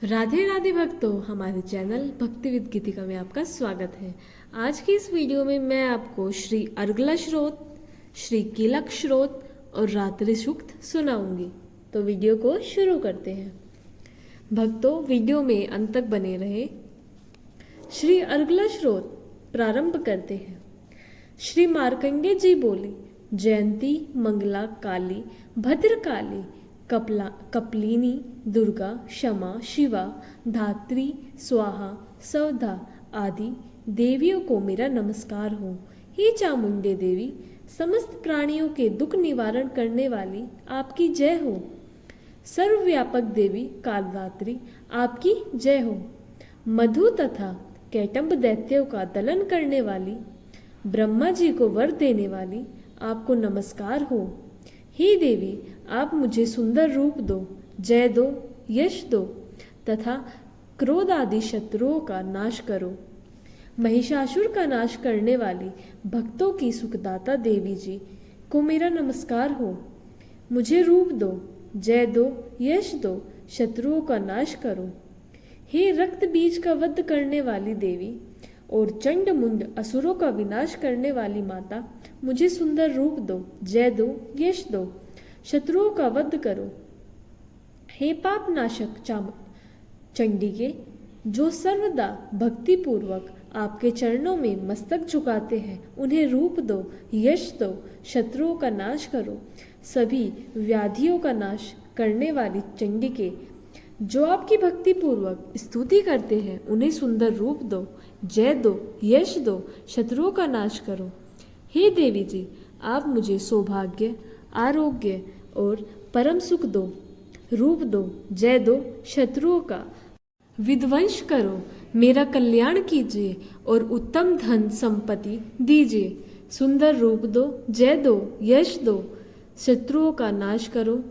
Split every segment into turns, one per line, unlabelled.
राधे राधे भक्तों, हमारे चैनल भक्ति विद गीतिका में आपका स्वागत है। आज की इस वीडियो में मैं आपको श्री अर्गला श्रोत, श्री कीलक श्रोत और रात्रि सूक्त सुनाऊंगी। तो वीडियो को शुरू करते हैं। भक्तों, वीडियो में अंत तक बने रहे। श्री अर्गला श्रोत प्रारंभ करते हैं। श्री मार्कंडेय जी बोले, जयंती मंगला काली भद्रकाली कपलिनी दुर्गा क्षमा शिवा धात्री स्वाहा सौधा आदि देवियों को मेरा नमस्कार हो। हे चामुंडे देवी, समस्त प्राणियों के दुख निवारण करने वाली आपकी जय हो। सर्वव्यापक देवी कालरात्रि आपकी जय हो। मधु तथा कैटंब दैत्यों का दलन करने वाली, ब्रह्मा जी को वर देने वाली आपको नमस्कार हो। हे देवी, आप मुझे सुंदर रूप दो, जय दो, यश दो तथा क्रोध आदि शत्रुओं का नाश करो। महिषासुर का नाश करने वाली भक्तों की सुखदाता देवी जी को मेरा नमस्कार हो। मुझे रूप दो, जय दो, यश दो, शत्रुओं का नाश करो। हे रक्त बीज का वध करने वाली देवी और चंड मुंड असुरों का विनाश करने वाली माता, मुझे सुंदर रूप दो, जय दो, यश दो, शत्रुओं का वध करो। हे पाप नाशक चंडिके, जो सर्वदा भक्ति पूर्वक आपके चरणों में मस्तक झुकाते हैं, उन्हें रूप दो, यश दो, शत्रुओं का नाश करो। सभी व्याधियों का नाश करने वाली चंडिके, जो आपकी भक्ति पूर्वक स्तुति करते हैं, उन्हें सुंदर रूप दो, जय दो, यश दो, शत्रुओं का नाश करो। हे देवी जी, आप मुझे सौभाग्य, आरोग्य और परम सुख दो, रूप दो, जय दो, शत्रुओं का विध्वंस करो, मेरा कल्याण कीजिए और उत्तम धन संपत्ति दीजिए। सुंदर रूप दो, जय दो, यश दो, शत्रुओं का नाश करो।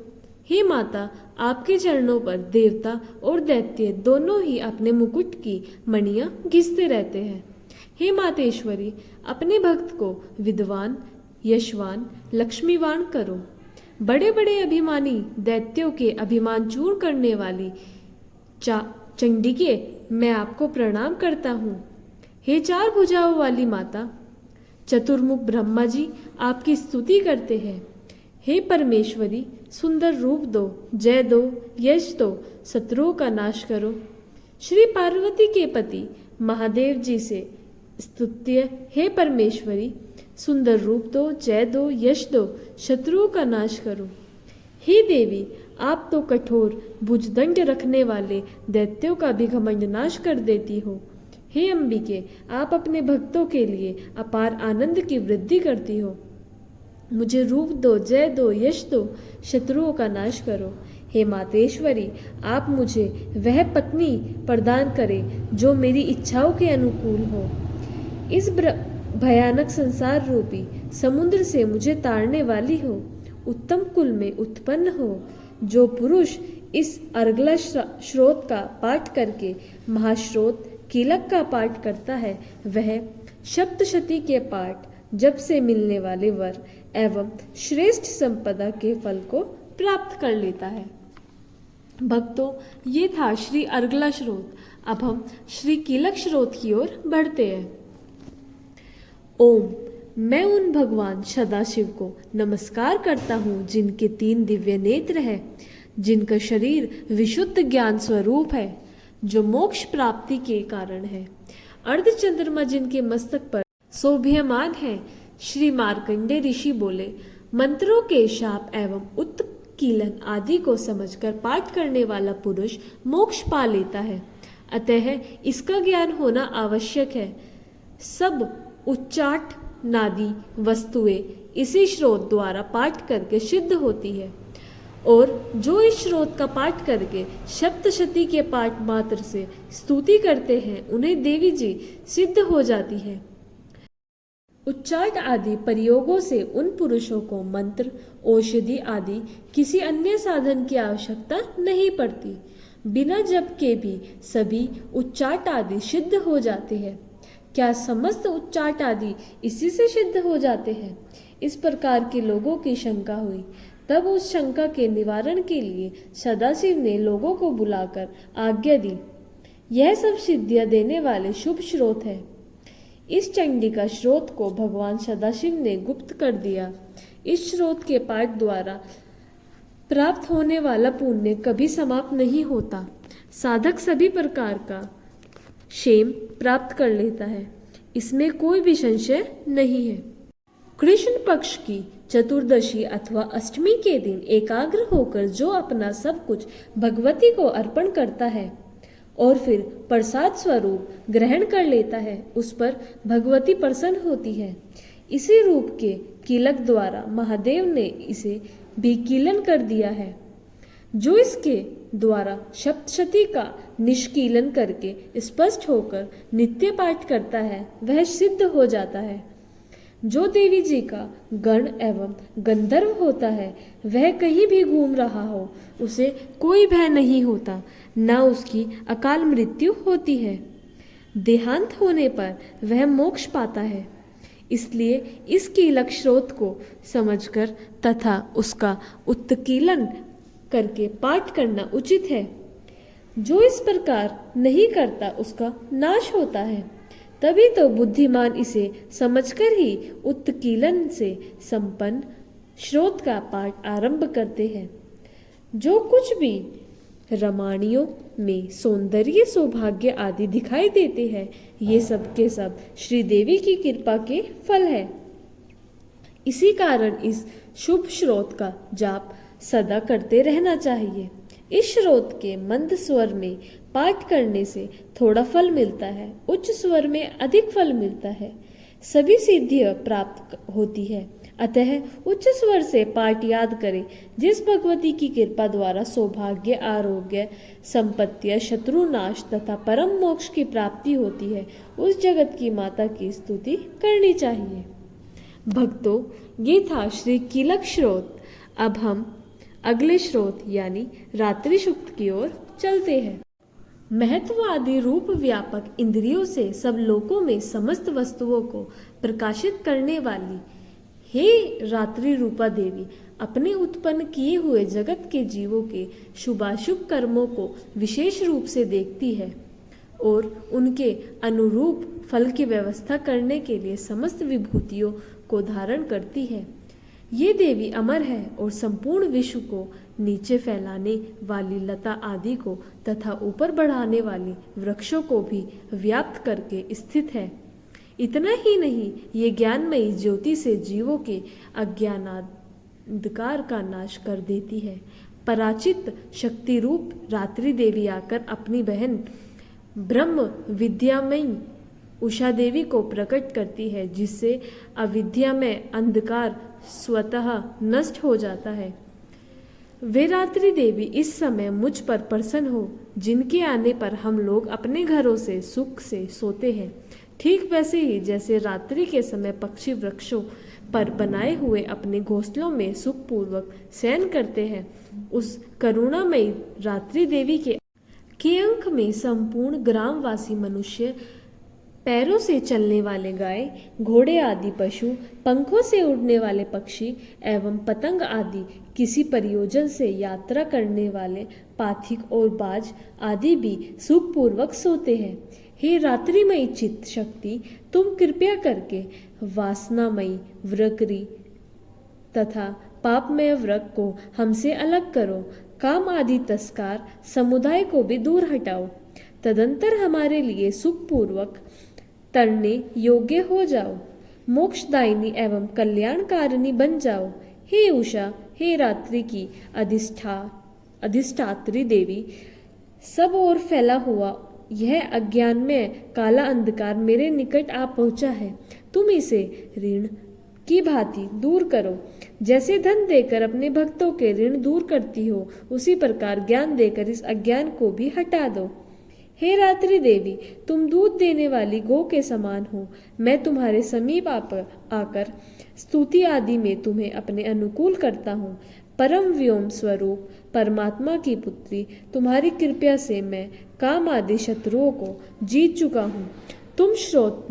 हे माता, आपके चरणों पर देवता और दैत्य दोनों ही अपने मुकुट की मणियां घिसते रहते हैं। हे मातेश्वरी, अपने भक्त को विद्वान, यशवान, लक्ष्मीवान करो। बड़े बड़े अभिमानी दैत्यों के अभिमान चूर करने वाली चंडिके, मैं आपको प्रणाम करता हूँ। हे चार भुजाओं वाली माता, चतुर्मुख ब्रह्मा जी आपकी स्तुति करते हैं। हे परमेश्वरी, सुंदर रूप दो, जय दो, यश दो, शत्रुओं का नाश करो। श्री पार्वती के पति महादेव जी से स्तुत्य, हे परमेश्वरी, सुंदर रूप दो, जय दो, यश दो, शत्रुओं का नाश करो। हे देवी, आप तो कठोर भुजदंड रखने वाले दैत्यों का भी घमंड नाश कर देती हो। हे अंबिके, आप अपने भक्तों के लिए अपार आनंद की वृद्धि करती हो। मुझे रूप दो, जय दो, यश दो, शत्रुओं का नाश करो। हे मातेश्वरी, आप मुझे वह पत्नी प्रदान करें जो मेरी इच्छाओं के अनुकूल हो। इस भयानक संसार रूपी समुद्र से मुझे तारने वाली हो। उत्तम कुल में उत्पन्न हो। जो पुरुष इस अर्गला श्रोत का पाठ करके महाश्रोत कीलक का पाठ करता है, वह सप्तशती के पाठ जब से मिलने वाले वर एवं श्रेष्ठ संपदा के फल को प्राप्त कर लेता है। भक्तों, ये था श्री अर्गला श्रोत। अब हम श्री कीलक श्रोत की ओर बढ़ते हैं। ओम, मैं उन भगवान सदाशिव को नमस्कार करता हूँ जिनके 3 दिव्य नेत्र हैं, जिनका शरीर विशुद्ध ज्ञान स्वरूप है, जो मोक्ष प्राप्ति के कारण है। अर्धचंद्रमा जिनके मस्तक पर शोभ्यमान है। श्री मार्कंडेय ऋषि बोले, मंत्रों के शाप एवं उत्कीलन आदि को समझकर पाठ करने वाला पुरुष मोक्ष पा लेता है, अतः इसका ज्ञान होना आवश्यक है। सब उच्चाट नादी वस्तुएं इसी श्रोत द्वारा पाठ करके सिद्ध होती है, और जो इस श्रोत का पाठ करके सप्तशती के पाठ मात्र से स्तुति करते हैं, उन्हें देवी जी सिद्ध हो जाती है। उच्चाट आदि प्रयोगों से उन पुरुषों को मंत्र, औषधि आदि किसी अन्य साधन की आवश्यकता नहीं पड़ती। बिना जप के भी सभी उच्चाट आदि सिद्ध हो जाते हैं। क्या समस्त उच्चाट आदि इसी से सिद्ध हो जाते हैं? इस प्रकार के लोगों की शंका हुई। तब उस शंका के निवारण के लिए सदाशिव ने लोगों को बुलाकर आज्ञा दी। यह सब सिद्धियां देने वाले शुभ स्रोत है। इस चंडिका स्रोत को भगवान सदाशिव ने गुप्त कर दिया। इस स्रोत के पाठ द्वारा प्राप्त होने वाला पुण्य कभी समाप्त नहीं होता। साधक सभी प्रकार का क्षेम प्राप्त कर लेता है, इसमें कोई भी संशय नहीं है। कृष्ण पक्ष की चतुर्दशी अथवा अष्टमी के दिन एकाग्र होकर जो अपना सब कुछ भगवती को अर्पण करता है और फिर प्रसाद स्वरूप ग्रहण कर लेता है, उस पर भगवती प्रसन्न होती है। इसी रूप के कीलक द्वारा महादेव ने इसे भी कीलन कर दिया है। जो इसके द्वारा सप्तशती का निष्कीलन करके स्पष्ट होकर नित्य पाठ करता है, वह सिद्ध हो जाता है। जो देवी जी का गण एवं गंधर्व होता है, वह कहीं भी घूम रहा हो, उसे कोई भय नहीं होता, ना उसकी अकाल मृत्यु होती है। देहांत होने पर वह मोक्ष पाता है। इसलिए इस कीलक स्रोत को समझकर तथा उसका उत्कीलन करके पाठ करना उचित है। जो इस प्रकार नहीं करता उसका नाश होता है। तभी तो बुद्धिमान इसे समझकर ही उत्कीलन से संपन्न स्रोत का पाठ आरंभ करते हैं। जो कुछ भी रामायणों में सौंदर्य सौभाग्य आदि दिखाई देते हैं, ये सब के सब श्रीदेवी की कृपा के फल है। इसी कारण इस शुभ स्रोत का जाप सदा करते रहना चाहिए। इस स्रोत के मंद स्वर में पाठ करने से थोड़ा फल मिलता है, उच्च स्वर में अधिक फल मिलता है। सभी सिद्धियां प्राप्त होती है। अतः उच्च स्वर से पाठ याद करें। जिस भगवती की कृपा द्वारा सौभाग्य, आरोग्य, संपत्ति, शत्रुनाश तथा परम मोक्ष की प्राप्ति होती है, उस जगत की माता की स्तुति करनी चाहिए। भक्तों, ये था श्री कीलक स्रोत। अब हम अगले स्रोत यानी रात्रि सूक्त की ओर चलते हैं। महत्वादि रूप व्यापक इंद्रियों से सब लोकों में समस्त वस्तुओं को प्रकाशित करने वाली हे रात्रि रूपा देवी, अपने उत्पन्न किए हुए जगत के जीवों के शुभाशुभ कर्मों को विशेष रूप से देखती है और उनके अनुरूप फल की व्यवस्था करने के लिए समस्त विभूतियों को धारण करती है। ये देवी अमर है और संपूर्ण विश्व को नीचे फैलाने वाली लता आदि को तथा ऊपर बढ़ाने वाली वृक्षों को भी व्याप्त करके स्थित है। इतना ही नहीं, ये ज्ञानमयी ज्योति से जीवों के अज्ञानांधकार का नाश कर देती है। पराचित शक्ति रूप रात्रि देवी आकर अपनी बहन ब्रह्म विद्यामयी उषा देवी को प्रकट करती है, जिससे अविद्या में अंधकार स्वतः नष्ट हो जाता है। वे रात्रि देवी इस समय मुझ पर प्रसन्न हो, जिनके आने पर हम लोग अपने घरों से सुख से सोते हैं। ठीक वैसे ही जैसे रात्रि के समय पक्षी वृक्षों पर बनाए हुए अपने घोंसलों में सुखपूर्वक शयन करते हैं, उस करुणामयी रात्रि देवी के अंक में संपूर्ण ग्रामवासी मनुष्य, पैरों से चलने वाले गाय, घोड़े आदि पशु, पंखों से उड़ने वाले पक्षी एवं पतंग आदि किसी प्रयोजन से यात्रा करने वाले पाथिक और बाज आदि भी सुखपूर्वक सोते हैं। हे रात्रिमयी चित्त शक्ति, तुम कृपया करके वासनामयी वृकरी तथा पापमय वृक को हमसे अलग करो। काम आदि तस्कार समुदाय को भी दूर हटाओ। तदंतर हमारे लिए सुखपूर्वक तरने योग्य हो जाओ। मोक्षदायिनी एवं कल्याणकारिणी बन जाओ। हे उषा, हे रात्रि की अधिष्ठात्री देवी, सब ओर फैला हुआ यह अज्ञान में काला अंधकार मेरे निकट आ पहुंचा है। तुम इसे ऋण की भांति दूर करो। जैसे धन देकर अपने भक्तों के ऋण दूर करती हो, उसी प्रकार ज्ञान देकर इस अज्ञान को भी हटा दो। हे रात्रि देवी, तुम दूध देने वाली गौ के समान हो। मैं तुम्हारे समीप आकर स्तुति आदि में तुम्हें अपने अनुकूल करता हूँ। परम व्योम स्वरूप परमात्मा की पुत्री, तुम्हारी कृपा से मैं काम आदि शत्रुओं को जीत चुका हूँ। तुम स्रोत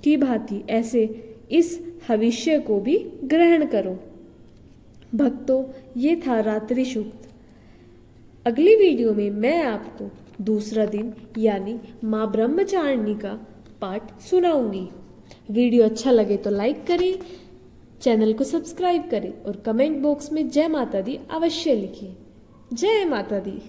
की भांति ऐसे इस भविष्य को भी ग्रहण करो। भक्तों, ये था रात्रि सूक्त। अगली वीडियो में मैं आपको दूसरा दिन यानी माँ ब्रह्मचारिणी का पाठ सुनाऊंगी। वीडियो अच्छा लगे तो लाइक करें, चैनल को सब्सक्राइब करें और कमेंट बॉक्स में जय माता दी अवश्य लिखें। जय माता दी।